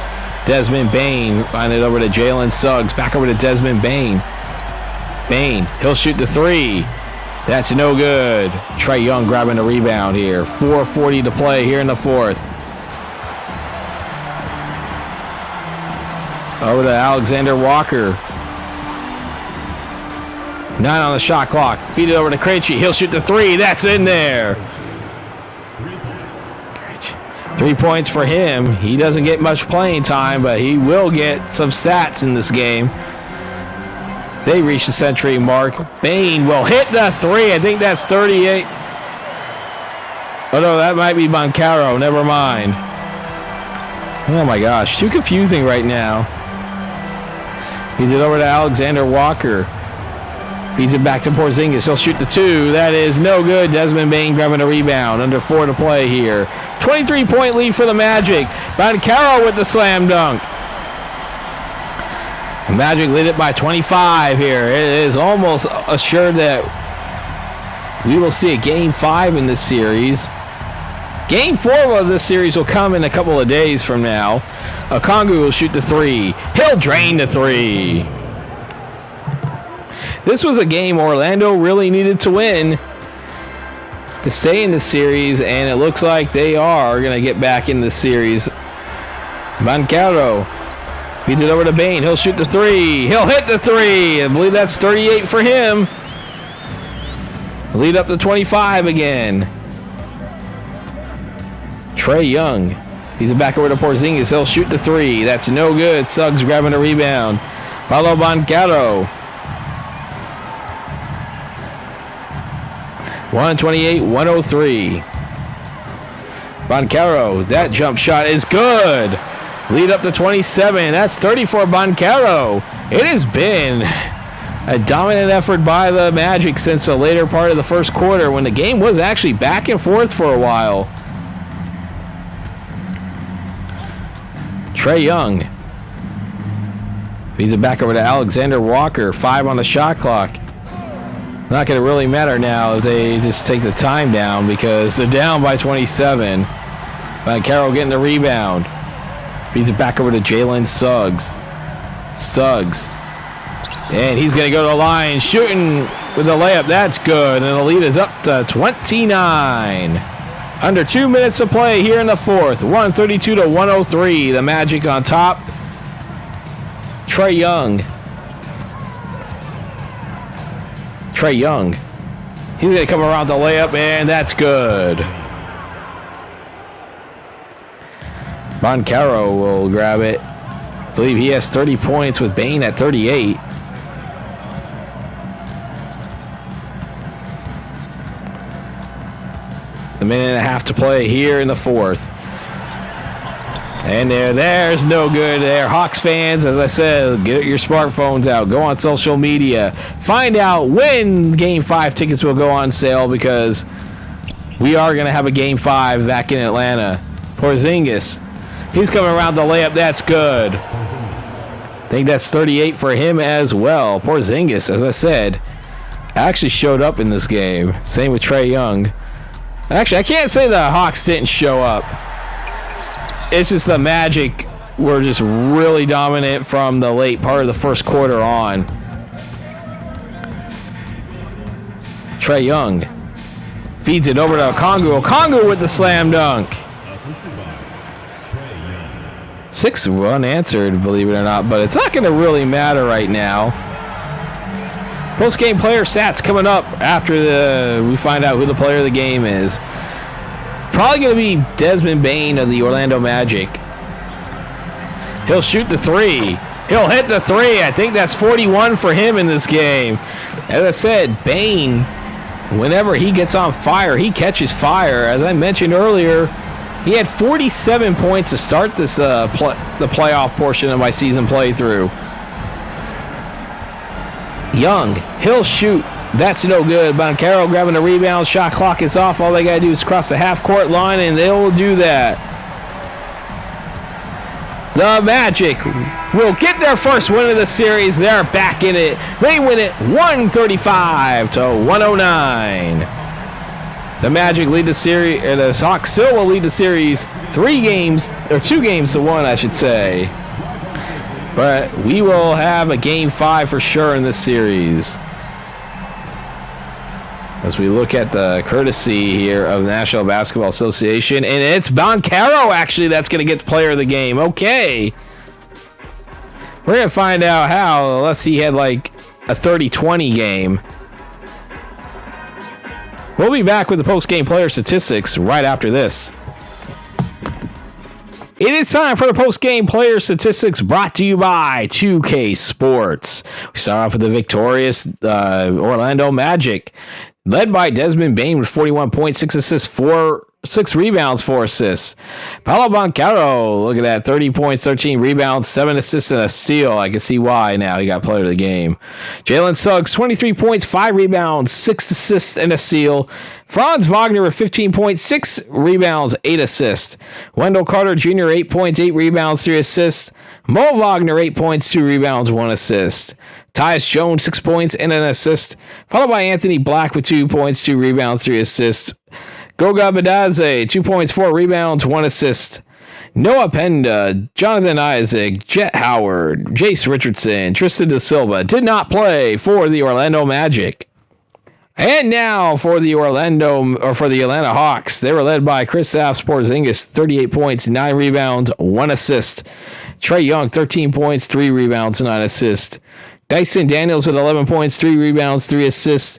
Desmond Bane find it over to Jalen Suggs. Back over to Desmond Bane. Bane, he'll shoot the three. That's no good. Trey Young grabbing the rebound here. 4:40 to play here in the fourth. Over to Alexander Walker. 9 on the shot clock. Feed it over to Krejci. He'll shoot the three. That's in there. 3 points for him. He doesn't get much playing time, but he will get some stats in this game. They reach the century mark. Bane will hit the three. I think that's 38. Oh, no, that might be Banchero. Never mind. Oh, my gosh. Too confusing right now. Feeds it over to Alexander Walker. Feeds it back to Porzingis. He'll shoot the two. That is no good. Desmond Bane grabbing a rebound. Under 4 to play here. 23-point lead for the Magic. Banchero with the slam dunk. The Magic lead it by 25 here. It is almost assured that we will see a Game 5 in this series. Game 4 of this series will come in a couple of days from now. Okongwu will shoot the three. He'll drain the three. This was a game Orlando really needed to win to stay in the series, and it looks like they are going to get back in the series. Banchero feeds it over to Bane. He'll shoot the three. He'll hit the three. I believe that's 38 for him. Lead up to 25 again. Trey Young. He's back over to Porzingis. He'll shoot the three. That's no good. Suggs grabbing a rebound. Pablo Banchero. 128-103. Banchero, that jump shot is good. Lead up to 27. That's 30 for Banchero. It has been a dominant effort by the Magic since the later part of the first quarter when the game was actually back and forth for a while. Trey Young. Feeds it back over to Alexander Walker. 5 on the shot clock. Not going to really matter now if they just take the time down because they're down by 27. Banchero getting the rebound. Feeds it back over to Jalen Suggs. Suggs. And he's going to go to the line, shooting with the layup. That's good. And the lead is up to 29. Under 2 minutes to play here in the fourth. 132-103. The Magic on top. Trey Young. Trey Young. He's going to come around the layup, and that's good. Banchero will grab it. I believe he has 30 points with Bane at 38. A minute and a half to play here in the fourth. And there's no good there. Hawks fans, as I said, get your smartphones out. Go on social media. Find out when Game 5 tickets will go on sale because we are going to have a Game 5 back in Atlanta. Porzingis. He's coming around the layup. That's good. I think that's 38 for him as well. Porzingis, as I said, actually showed up in this game. Same with Trey Young. Actually, I can't say the Hawks didn't show up. It's just the Magic were just really dominant from the late part of the first quarter on. Trey Young feeds it over to Okongwu. Okongwu with the slam dunk. 6 unanswered, believe it or not, but it's not going to really matter right now. Post-game player stats coming up after we find out who the player of the game is. Probably going to be Desmond Bane of the Orlando Magic. He'll shoot the three. He'll hit the three. I think that's 41 for him in this game. As I said, Bane, whenever he gets on fire, he catches fire. As I mentioned earlier, he had 47 points to start this the playoff portion of my season playthrough. Young, he'll shoot. That's no good. Banchero grabbing the rebound. Shot clock is off. All they got to do is cross the half-court line, and they will do that. The Magic will get their first win of the series. They're back in it. They win it 135 to 109. The Magic lead the series, or the Hawks still will lead the series 2 games to 1, I should say. But we will have a game 5 for sure in this series. As we look at the courtesy here of the National Basketball Association, and it's Banchero actually that's going to get the player of the game. Okay. We're going to find out how, unless he had like a 30-20 game. We'll be back with the post-game player statistics right after this. It is time for the post-game player statistics brought to you by 2K Sports. We start off with the victorious Orlando Magic, led by Desmond Bane with 41 points, 6 assists, 6 rebounds, 4 assists. Pablo Banchero, look at that, 30 points, 13 rebounds, 7 assists, and a steal. I can see why now. He got player of the game. Jalen Suggs, 23 points, 5 rebounds, 6 assists, and a steal. Franz Wagner with 15 points, 6 rebounds, 8 assists. Wendell Carter Jr., 8 points, 8 rebounds, 3 assists. Mo Wagner, 8 points, 2 rebounds, 1 assist. Tyus Jones, 6 points and an assist, followed by Anthony Black with 2 points, 2 rebounds, 3 assists. Goga Badadze, 2 points, 4 rebounds, 1 assist. Noah Penda, Jonathan Isaac, Jet Howard, Jace Richardson, Tristan Da Silva did not play for the Orlando Magic. And now for the Atlanta Hawks. They were led by Kristaps Porzingis, 38 points, 9 rebounds, 1 assist. Trey Young, 13 points, 3 rebounds, 9 assists. Dyson Daniels with 11 points, 3 rebounds, 3 assists.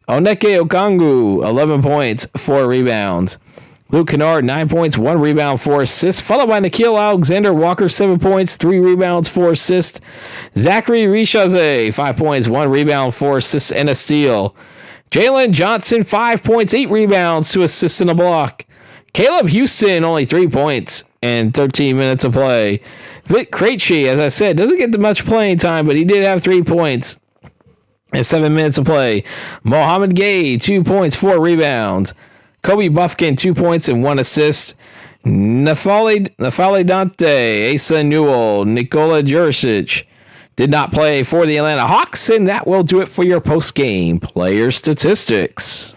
Oneke Okongwu, 11 points, 4 rebounds. Luke Kennard, 9 points, 1 rebound, 4 assists. Followed by Nickeil Alexander-Walker, 7 points, 3 rebounds, 4 assists. Zachary Rishaze, 5 points, 1 rebound, 4 assists, and a steal. Jalen Johnson, 5 points, 8 rebounds, 2 assists, and a block. Caleb Houston, only 3 points and 13 minutes of play. Vic Krejci, as I said, doesn't get much playing time, but he did have 3 points and 7 minutes of play. Mohamed Gay, 2 points, 4 rebounds. Kobe Buffkin, 2 points and 1 assist. Nafali Dante, Asa Newell, Nikola Jurisic did not play for the Atlanta Hawks, and that will do it for your post-game player statistics.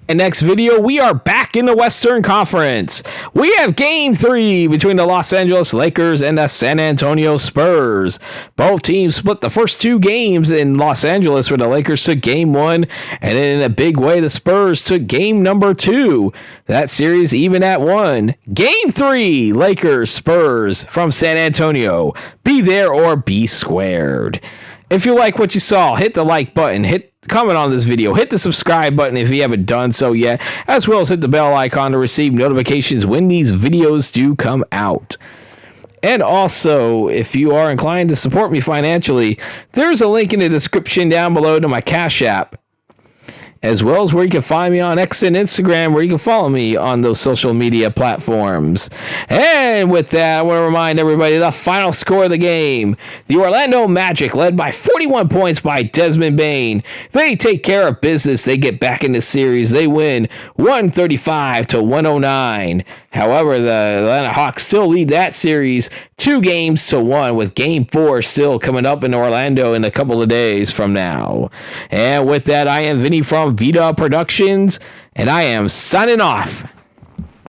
And next video, we are back in the Western Conference. We have Game 3 between the Los Angeles Lakers and the San Antonio Spurs. Both teams split the first 2 games in Los Angeles, where the Lakers took Game 1, and then in a big way, the Spurs took Game number 2. That series even at 1. Game 3, Lakers, Spurs from San Antonio. Be there or be squared. If you like what you saw, hit the like button, comment on this video, hit the subscribe button if you haven't done so yet, as well as hit the bell icon to receive notifications when these videos do come out. And also, if you are inclined to support me financially, there's a link in the description down below to my Cash App, as well as where you can find me on X and Instagram, where you can follow me on those social media platforms. And with that, I want to remind everybody the final score of the game. The Orlando Magic, led by 41 points by Desmond Bane. They take care of business. They get back in the series. They win 135 to 109. However, the Atlanta Hawks still lead that series 2 games to 1, with Game 4 still coming up in Orlando in a couple of days from now. And with that, I am Vinny from vdubproductions, and I am signing off.